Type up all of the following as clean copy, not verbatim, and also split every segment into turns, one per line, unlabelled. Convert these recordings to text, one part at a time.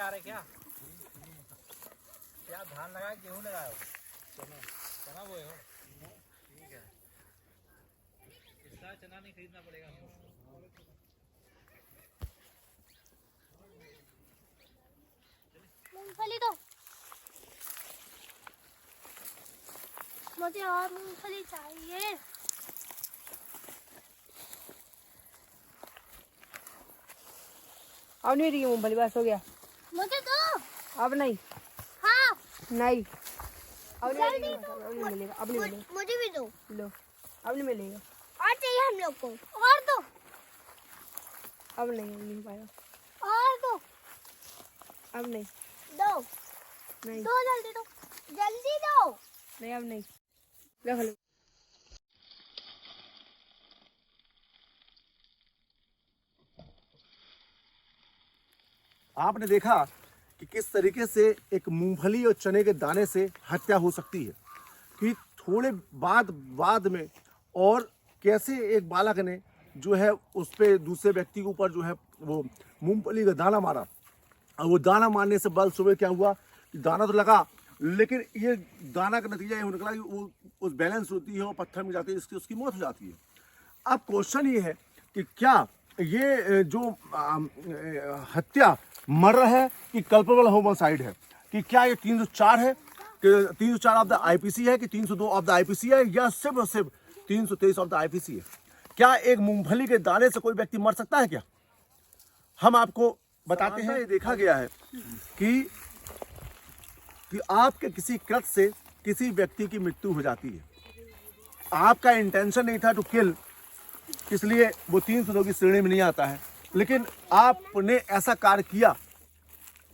आ रहे क्या? क्या धान लगाए गेहूँ लगाए हो? चना बोए हो? ठीक है, इसका चना नहीं खरीदना पड़ेगा हमको।
मूंगफली दो मुझे, और मूंगफली चाहिए।
अब नहीं रही मूंगफली, बस हो गया।
मुझे दो।
अब नहीं।
हाँ
नहीं अब नहीं
जल्दी
मिलेगा, अब नहीं मिलेगा, अब नहीं मिलेगा।
मुझे भी दो।
लो, अब नहीं मिलेगा।
और चाहिए हम लोग को, और दो।
अब नहीं हो पाएगा।
और दो।
अब नहीं।
दो
नहीं
दो, जल्दी दो, जल्दी दो।
नहीं, अब नहीं। रख लो।
आपने देखा कि किस तरीके से एक मूंगफली और चने के दाने से हत्या हो सकती है, कि थोड़े बाद में और कैसे एक बालक ने जो है उस पे दूसरे व्यक्ति के ऊपर जो है वो मूंगफली का दाना मारा, और वो दाना मारने से बल सुबह क्या हुआ कि दाना तो लगा, लेकिन ये दाना का नतीजा ये निकला कि वो उस बैलेंस होती है और पत्थर में जाती है, इसकी उसकी मौत हो जाती है। अब क्वेश्चन ये है कि क्या ये जो हत्या मर्डर है कि कल्पेबल होमिसाइड है, कि क्या ये 304 है कि 304 ऑफ द आईपीसी है कि 302 ऑफ द आईपीसी है, या सिर्फ और सिर्फ 323 ऑफ द आईपीसी है? क्या एक मूंगफली के दाने से कोई व्यक्ति मर सकता है क्या? हम आपको बताते हैं। ये देखा गया है कि आपके किसी कृत्य से किसी व्यक्ति की मृत्यु हो जाती है, आपका इंटेंशन नहीं था टू किल, इसलिए वो 302 की श्रेणी में नहीं आता है, लेकिन आपने ऐसा कार्य किया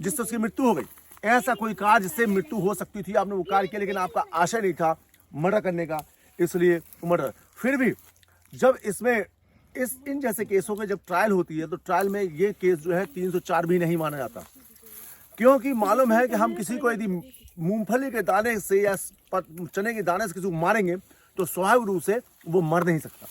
जिससे उसकी मृत्यु हो गई। ऐसा कोई कार्य जिससे मृत्यु हो सकती थी, आपने वो कार्य किया, लेकिन आपका आशय नहीं था मर्डर करने का, इसलिए मर्डर। फिर भी जब इसमें इन जैसे केसों के जब ट्रायल होती है, तो ट्रायल में ये केस जो है 304 भी नहीं माना जाता, क्योंकि मालूम है कि हम किसी को यदि मूंगफली के दाने से या चने के दाने से किसी को मारेंगे तो स्वाभाविक रूप से वो मर नहीं सकता।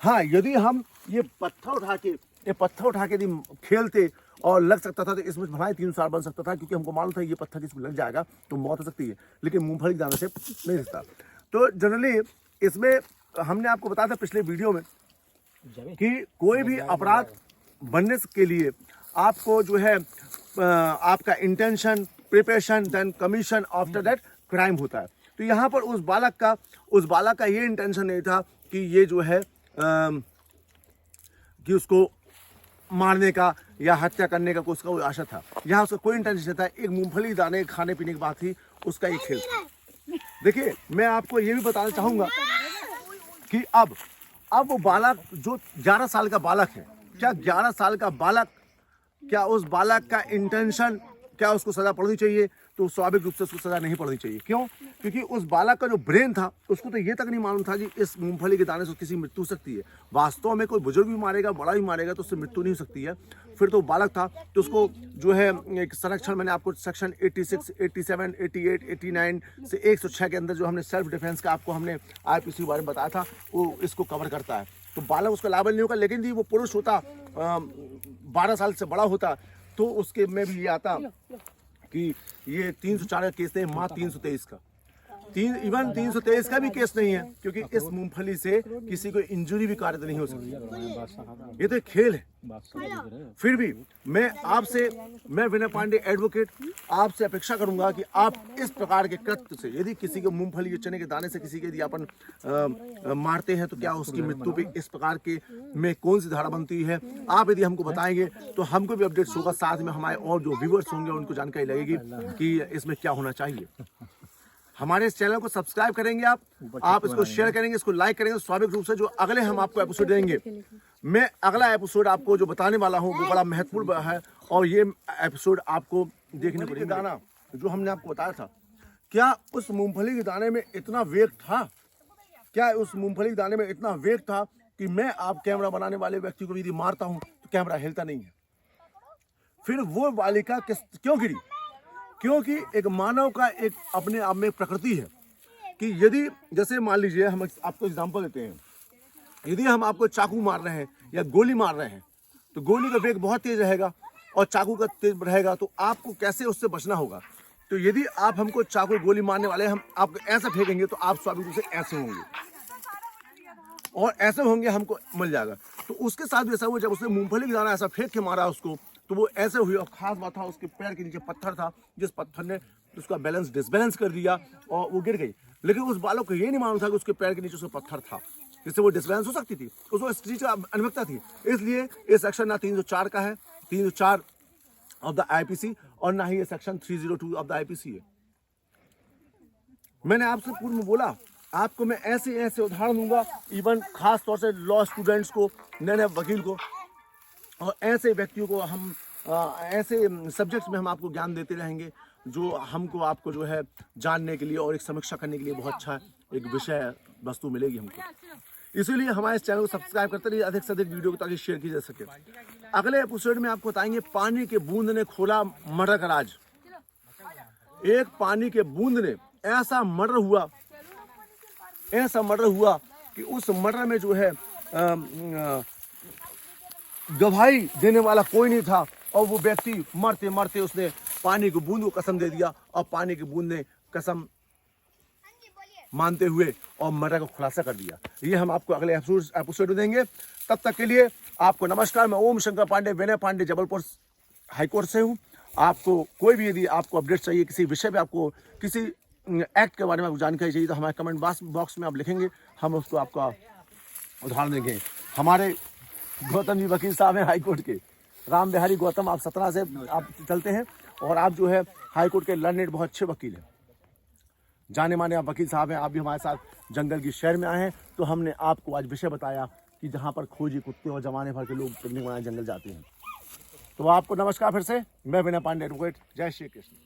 हाँ, यदि हम ये पत्थर उठा के यदि खेलते और लग सकता था तो इसमें भलाई 304 बन सकता था, क्योंकि हमको मालूम था ये पत्थर किसी को लग जाएगा तो मौत हो सकती है, लेकिन मूंगफली के दाने से नहीं सकता। तो जनरली इसमें हमने आपको बताया था पिछले वीडियो में कि कोई भी अपराध बनने के लिए आपको जो है आपका intention, preparation, then commission, after that crime होता है। तो यहाँ पर उस बालक का ये इंटेंशन नहीं था कि ये जो है कि उसको मारने का या हत्या करने का उसका कोई आशा था। यहाँ उसका कोई इंटेंशन नहीं था, एक मूंगफली दाने खाने पीने की बात थी, उसका एक खेल था। देखिए, मैं आपको ये भी बताना चाहूँगा कि अब वो बालक जो 11 साल का बालक है, क्या 11 साल का बालक, क्या उस बालक का इंटेंशन, क्या उसको सजा पड़नी चाहिए? तो स्वाभाविक रूप से उसको सजा नहीं पड़नी चाहिए। क्यों? क्योंकि उस बालक का जो ब्रेन था उसको तो ये तक नहीं मालूम था कि इस मूंगफली के दाने से किसी मृत्यु हो सकती है। वास्तव में कोई बुजुर्ग भी मारेगा, बड़ा भी मारेगा तो उससे मृत्यु नहीं हो सकती है। फिर तो बालक था तो उसको जो है एक संरक्षण, मैंने आपको सेक्शन 86, 87, 88, 89 से 106 के अंदर जो हमने सेल्फ डिफेंस का आपको हमने आईपीसी के बारे में बताया था, वो इसको कवर करता है। तो बालक उसका लायबल नहीं होगा, लेकिन यदि वो पुरुष होता, 12 साल से बड़ा होता, तो उसके में भी ये आता कि ये 304 का केस नहीं, माँ 323 का, इवन 323 का भी केस नहीं है, क्योंकि इस मूंगफली से किसी को इंजरी भी कार्य नहीं हो सकती। ये तो एक खेल है। फिर भी मैं विनय पांडे एडवोकेट आपसे अपेक्षा करूंगा कि आप इस प्रकार के कृत्य से, यदि किसी को मूंगफली के चने के दाने से किसी के यदि अपन मारते हैं तो क्या उसकी मृत्यु पे इस प्रकार के में कौन सी धारा बनती है, आप यदि हमको बताएंगे तो हमको भी अपडेट्स होगा, साथ में हमारे और जो व्यूअर्स होंगे उनको जानकारी लगेगी कि इसमें क्या होना चाहिए। हमारे इस चैनल को सब्सक्राइब करेंगे, आप इसको शेयर करेंगे, इसको लाइक करेंगे, स्वाभाविक रूप से जो अगले हम आपको एपिसोड देंगे, मैं अगला एपिसोड आपको जो बताने वाला हूँ वो बड़ा महत्वपूर्ण है, और ये एपिसोड आपको देखने को दाना जो हमने आपको बताया था, क्या उस मूंगफली के दाने में इतना वेग था? क्या उस मूंगफली के दाने में इतना वेग था कि मैं आप कैमरा बनाने वाले व्यक्ति को यदि मारता हूँ तो कैमरा हिलता नहीं है? फिर वो बालिका क्यों गिरी? क्योंकि एक मानव का एक अपने आप में प्रकृति है कि यदि, जैसे मान लीजिए हम आपको एग्जांपल देते हैं, यदि हम आपको चाकू मार रहे हैं या गोली मार रहे हैं तो गोली का वेग बहुत तेज रहेगा और चाकू का तेज रहेगा तो आपको कैसे उससे बचना होगा। तो यदि आप हमको चाकू गोली मारने वाले हम आपको ऐसा फेंकेंगे तो आप स्वाभाविक रूप से ऐसे होंगे और ऐसे होंगे, हमको मिल जाएगा। तो उसके साथ भी ऐसा हुआ, जब उसने मूंगफली का दाना ऐसा फेंक के मारा उसको तो वो ऐसे हुई। और खास बात था उसके पैर के नीचे पत्थर था, जिस पत्थर ने उसका बैलेंस डिसबैलेंस कर दिया और वो गिर गई। लेकिन उस बालक को ये नहीं मालूम था कि उसके पैर के नीचे उसका पत्थर था जिससे वो डिसबैलेंस हो सकती थी, उसको इस चीज का अनुभवता थी। इसलिए ये सेक्शन ना 304 का है, 304 ऑफ द आईपीसी, और ना ही ये सेक्शन 302 ऑफ द आईपीसी है। मैंने आपसे पूर्व में बोला आपको मैं ऐसे ऐसे उदाहरण दूंगा, इवन खास तौर से लॉ स्टूडेंट्स को, नए नए वकील को और ऐसे व्यक्तियों को हम ऐसे सब्जेक्ट्स में हम आपको ज्ञान देते रहेंगे जो हमको आपको जो है जानने के लिए और एक समीक्षा करने के लिए बहुत अच्छा एक विषय वस्तु मिलेगी हमको। इसीलिए हमारे इस चैनल को सब्सक्राइब करते रहिए, अधिक से अधिक वीडियो को ताकि शेयर की जा सके। अगले एपिसोड में आपको बताएंगे पानी के बूंद ने खोला मर्डर का राज। एक पानी के बूंद ने ऐसा मर्डर हुआ कि उस मर्डर में जो है गवाही देने वाला कोई नहीं था और वो व्यक्ति मरते मरते उसने पानी की बूंद को कसम दे दिया और पानी की बूंद ने कसम मानते हुए और मर्डर को खुलासा कर दिया। ये हम आपको अगले एपिसोड में देंगे। तब तक के लिए आपको नमस्कार। मैं ओम शंकर पांडे, विनय पांडे, जबलपुर हाईकोर्ट से हूँ। आपको कोई भी यदि आपको अपडेट चाहिए, किसी विषय पे आपको किसी एक्ट के बारे में आपको जानकारी चाहिए तो हमारे कमेंट बॉक्स में आप लिखेंगे, हम उसको आपका उदाहरण देंगे। हमारे गौतम जी वकील साहब हैं हाईकोर्ट के, राम बिहारी गौतम। आप 17 से आप चलते हैं और आप जो है हाईकोर्ट के लर्नेड बहुत अच्छे वकील हैं, जाने माने आप वकील साहब हैं। आप भी हमारे साथ जंगल की शहर में आए हैं तो हमने आपको आज विषय बताया कि जहाँ पर खोजी कुत्ते और जमाने भर के लोग पिकनिक मनाने जंगल जाते हैं। तो आपको नमस्कार फिर से, मैं विनय पांडे एडवोकेट। जय श्री कृष्ण।